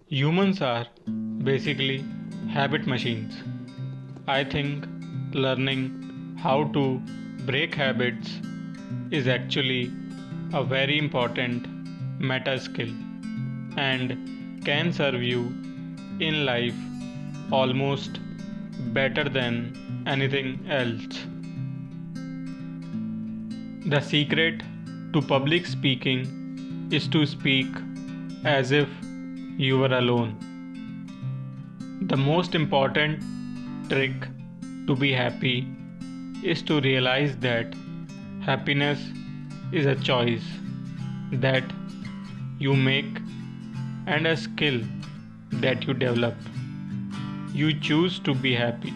Humans are basically habit machines. I think learning how to break habits is actually a very important meta skill and can serve you in life almost better than anything else. The secret to public speaking is to speak as if you were alone. The most important trick to be happy is to realize that happiness is a choice that you make and a skill that you develop. You choose to be happy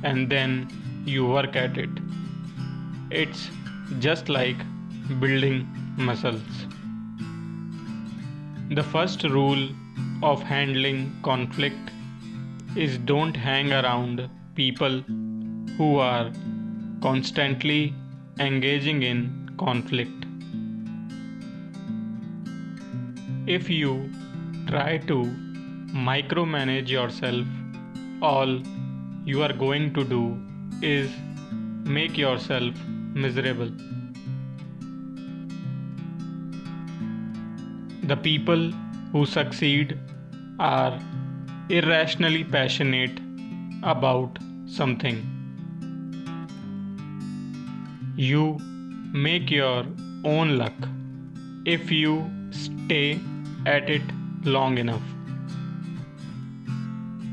and then you work at it. It's just like building muscles. The first rule of handling conflict is don't hang around people who are constantly engaging in conflict. If you try to micromanage yourself, all you are going to do is make yourself miserable. The people who succeed are irrationally passionate about something. You make your own luck if you stay at it long enough.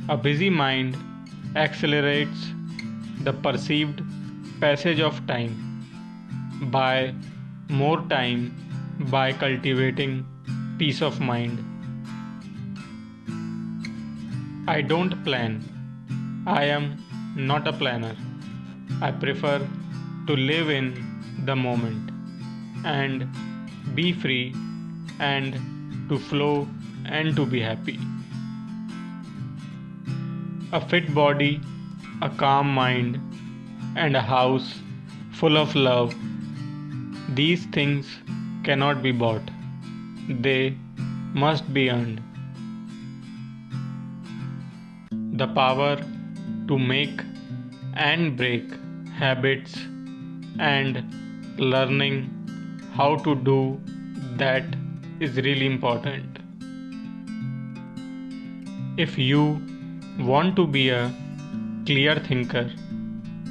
A busy mind accelerates the perceived passage of time by more time by cultivating peace of mind. I don't plan. I am not a planner. I prefer to live in the moment and be free and to flow and to be happy. A fit body, a calm mind, and a house full of love. These things cannot be bought. They must be earned. The power to make and break habits and learning how to do that is really important. If you want to be a clear thinker,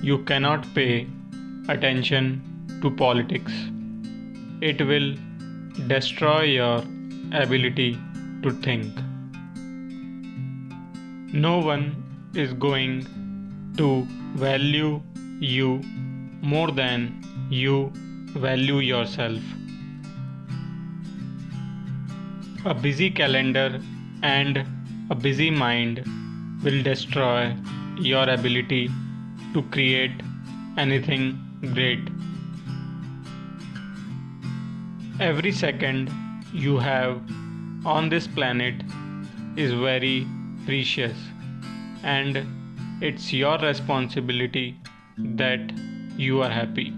you cannot pay attention to politics. It will destroy your ability to think. No one is going to value you more than you value yourself. A busy calendar and a busy mind will destroy your ability to create anything great. Every second you have on this planet is very precious, and it's your responsibility that you are happy.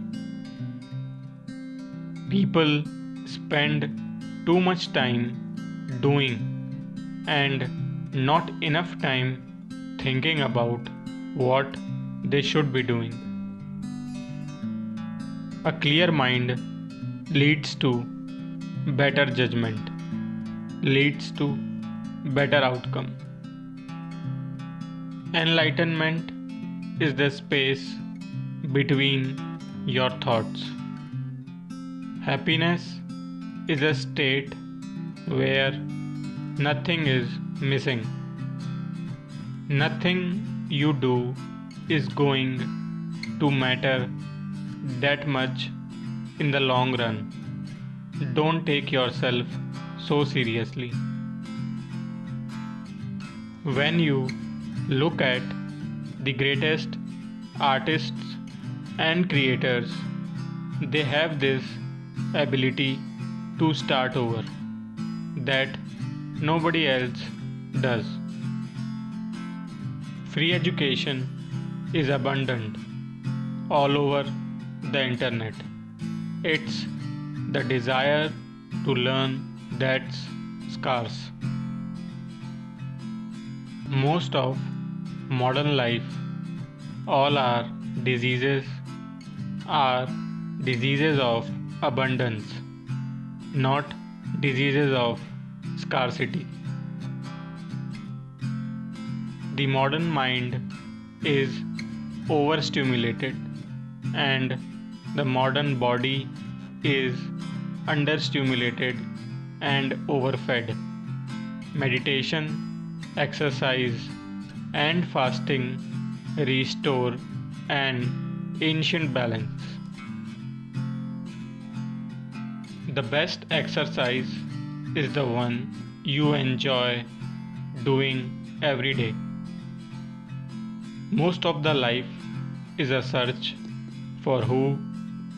People spend too much time doing and not enough time thinking about what they should be doing. A clear mind leads to better judgment, leads to better outcome. Enlightenment is the space between your thoughts. Happiness is a state where nothing is missing. Nothing you do is going to matter that much in the long run. Don't take yourself so seriously. When you look at the greatest artists and creators, they have this ability to start over that nobody else does. Free education is abundant all over the internet. It's the desire to learn that's scarce. Most of modern life, all our diseases are diseases of abundance, not diseases of scarcity. The modern mind is overstimulated and the modern body is understimulated and overfed. Meditation, exercise, and fasting restore an ancient balance. The best exercise is the one you enjoy doing every day. Most of the life is a search for who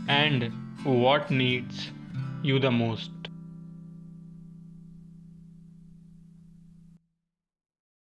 and what needs you the most.